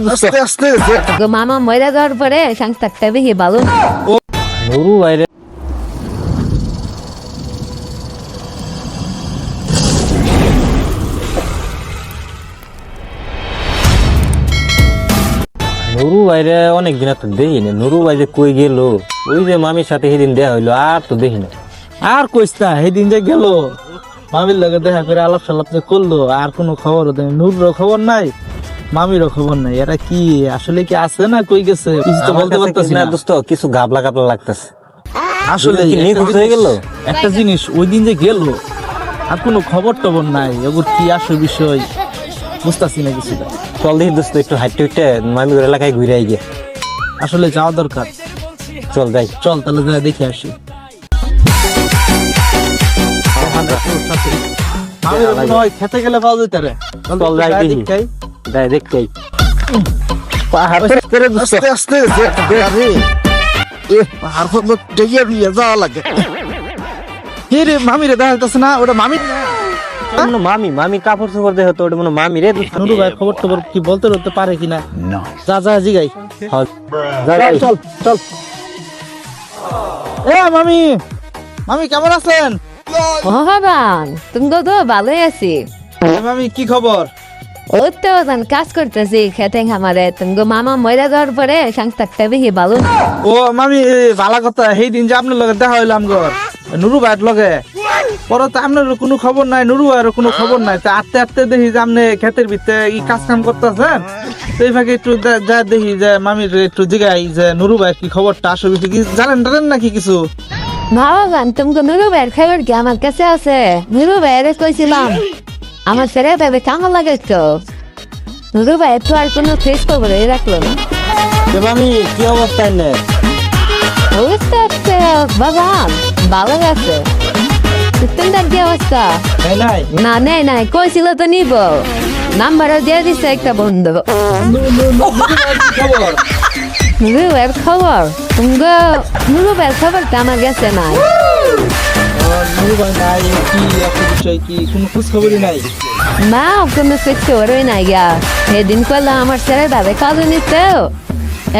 আস্তে আস্তে মামা মরে যাওয়ার পরে সংসারটা বেশি ভালো না। নুরু বাইরে নুরু বাইরে অনেক দিন তো দেখি না। নুরু বাইরে কই গেল? ওই যে মামির সাথে সেদিন দেয়া হইলো, আর তো দেখি না। আর কইস না, সেদিন যে গেল মামির লগে দেখা করে আলাপ সালাপ যে করলো, আর কোনো খবর দেয় নুরুরও খবর নাই, মামিরও খবর নাই। এরা কি আসলে কি আছে না কই গেছে কিছু তো বলতে পারতাছি না দোস্ত, কিছু গাবলা গাবলা লাগতেছে। আসলে কি নিখোঁজ হয়ে গেল? একটা জিনিস, ওই দিন যে গেল আর কোনো খবর টবর নাই, ওগুর কি আসল বিষয় বুঝতাছি না কিছু। চল দেখি দোস্ত, একটু হাঁটতে হাঁটতে মামির এলাকায় ঘুরে আই গিয়ে। আসলে যাওয়া দরকার, চল যাই। চল তাহলে যাই দেখে আসি। মামির মনে হয় খেতে গেলে পাওয়া যেতে রে। চল যাই দেখি। যাই দেখতে পাহাড় করে দোস্ত। আস্তে আস্তে আরে পাহাড় পর্বত ডেকে নিয়ে যাওয়া লাগে। কে রে মামিরে দেখা যাচ্ছে না? ওটা মামি মামি মামি কাপড় চোপড় দেখো তো, ওটা মনে হয় মামি রে। নুরু ভাই খবর টবর কি বলতে বলতে পারে কিনা? যা যা জিগাই। যাই। চল চল। এ মামি, মামি কেমন আছেন? ভগবান তুমি তো ভালোই আছি। এ মামি কি খবর? ও তো কাজ করতেছি খেতে খামারে। তুমি মামা মরে যাওয়ার পরে সংসারটা বেশি ভালো না। ও মামি ভালো কথা, সেই দিন যে আপনার লগে দেখা হইলাম গর নুরু ভাইয়ের লগে, পরে তো আপনার কোনো খবর নাই, নুরু ভাইয়ের কোনো খবর নাই। তা আটতে আটতে দেখি যে আপনি ক্ষেতের ভিতরে এই কাজ কাম করতেছেন। সেই ফাঁকে একটু যা দেখি যে মামির একটু জিগাই যে নুরু ভাই কি খবরটা আসলে কি জানেন টানেন নাকি কিছু? ভগবান তুমি নুরু ভাইয়ের খবর কি আমার কাছে আছে? নুরু ভাইয়ের কইছিলাম আমার ছেলে ভাবে কেমন লাগে তো। নুরু ভাই তো আর কোনো ফেস খবর রাখলো না। মামি কি অবস্থা এনে? অবস্থা আছে বাগান ভালো আছে। তোমার কি অবস্থা? নাই না নেই নাই, কইছিল তো নিব, নাম্বারও দিয়ে দিছে একটা বন্ধু। খবর নুরু ভাইয়ের খবর তুমি নুরু ভাইয়ের খবরটা আমার কাছে নাই। নুরু ভাই নাই কি একটা বিষয়, কি কোনো খোঁজ খবরই নাই? না কোনো ফেস খবরই নাই গা। সেদিন করলাম আমার ছেলে ভাবে কাজ নিতে,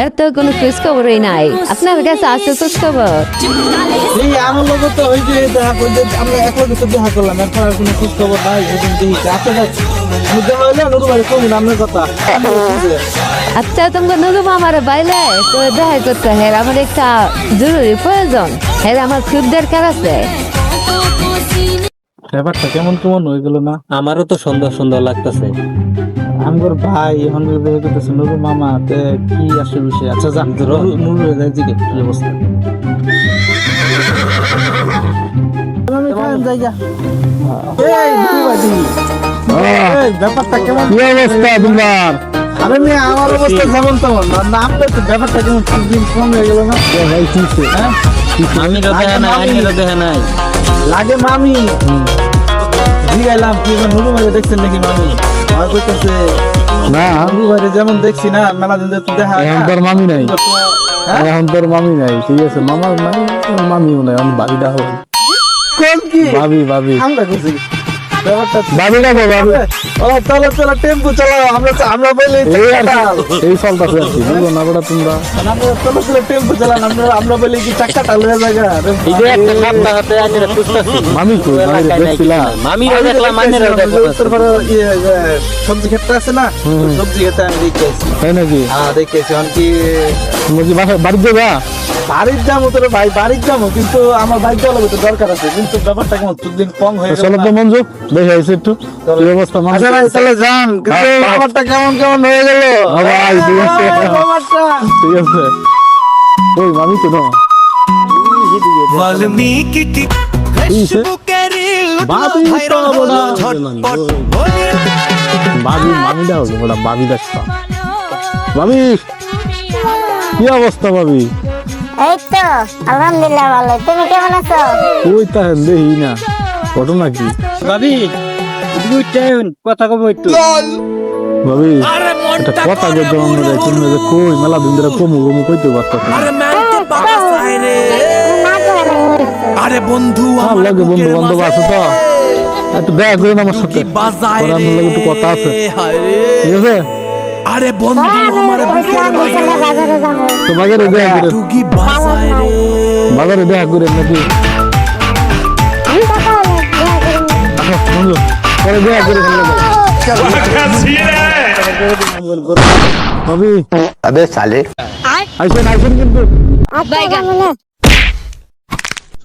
এর তো কোনো খোঁজ খবরই নাই। আপনার কাছে আছে খোঁজ খবর? এই আমার লোক তো ওই যে দেখা করতে আমরা একলগে তো দেখা করলাম, এখন আর কোনো খোঁজ খবর নাই। সেদিন দেখি আচ্ছা দেখা হইলে নুরু ভাই কমিন আপনার কথা। আচ্ছা তুমি নুরু আমার বাইলে তো দেখা করতে হের আমার একটা জরুরি প্রয়োজন, হের আমার খুব দরকার আছে। ব্যাপারটা কেমন কেমন হয়ে গেল না? আমারও তো সুন্দর সুন্দর লাগতেছে। আমগর ভাই এখন দেখে করতেছে নুরু মামা তে কি আসল বিষয়। আচ্ছা যা নুরু ভাই দিকে কি অবস্থা? আমি খান জায়গা এই নুরু ভাই দিকে এই ব্যাপারটা কেমন কি অবস্থা তোমার? আরে মেয়ে আমার অবস্থা যেমন তেমন না, আপনার তো ব্যাপারটা কেমন দিন কম হয়ে গেল না? ভাই কিছে হ্যাঁ আমিরও দেখে নাই, আমিরও দেখে নাই। লাগে মামি জিগাইলাম কি নুরু ভাই দেখছেন নাকি মামি? আর কইতেছে না নুরু ভাই যেমন দেখছি না মেলা দিন তো দেখা হয় এখন না। তোর মামি নাই, হ্যাঁ? এখন তোর মামি নাই, ঠিক আছে? মামার নাই, তোর মামিও নাই, এখন ভাবিটা হবে। কোন কি ভাবি ভাবি আমরা কইছি ব্যাপারটা ভাবি দেখো ভাবি ও চলো চলো টেম্পু চালাও, আমরা বলি এই আর কি, এই চলতেছে আর কি, বুঝলো না বেটা তোমরা? আমরা চলো চলো টেম্পু চালান, আমরা বলি কি চাকাটা লয়ে জায়গা এই যে একটা সাপ দেখাতে আমিরে খুঁজতেছি। মামি কই? মামি এলাকায় নাই দেখছিলা? কিছু নাই। মামিরও দেখলাম, আমিরও দেখলাম। সবজি ক্ষেত্রে আছে না, সবজি ক্ষেত্রে আমি দেখেছি। তাই নাকি? হ্যাঁ দেখেছি। এখন কি তোমরা কি বাড়ির যাবা? বাড়ির যাবো তোর ভাই, বাড়ির যাবো, কিন্তু আমার বাইক চালাবো তো দরকার আছে, কিন্তু ব্যাপারটা কেমন দিন কম হয়ে গেল চলো না? তো মঞ্জু দেখে আইসি একটু কি অবস্থা মানুষ। আচ্ছা ভাই তাহলে যান, কিন্তু হ্যাঁ, ব্যাপারটা কেমন কেমন হয়ে গেল ভাই ঠিক আছে, ব্যাপারটা। ঠিক আছে। ওই মামি তো না वाल्मीकि की ভাবি তো বড়া ভাবি মামিটা হবে বড়া, ভাবি দেখছা? ভাবি কি অবস্থা ভাবি? এই তো আলহামদুলিল্লাহ ভালো। তুমি কেমন আছো? ওই তাহেন দেখি না, ঘটনা কি? ভাবি কথা কব একটু। ভাবি একটা কথা কইতে মনে হয়, তুমি যে কই মেলা দিন ধরে কমু কমু কইতে পারতাছ না। আরে বন্ধু আমার লাগে বন্ধু বান্ধব আছে তো, একটু দেখা করেন আমার সাথে, আমার লাগে একটু কথা আছে, ঠিক আছে? अरे बंधु हमारे বাজারে যাবো তো বাজারে দেখা করে की बाजाए रे বাজারে দেখা করে নাকি আমি কথা বলে বিয়া করি আচ্ছা, বন্ধু পরে দেখা করে ফেললে ভাবি अबे साले আইসেন আইসেন কিন্তু আচ্ছা বলে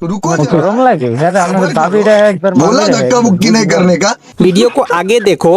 रुको গরম লাগে হ্যাঁ আমাদের দাবিটা একবার बोला धक्का मुक्की नहीं करने का वीडियो को आगे देखो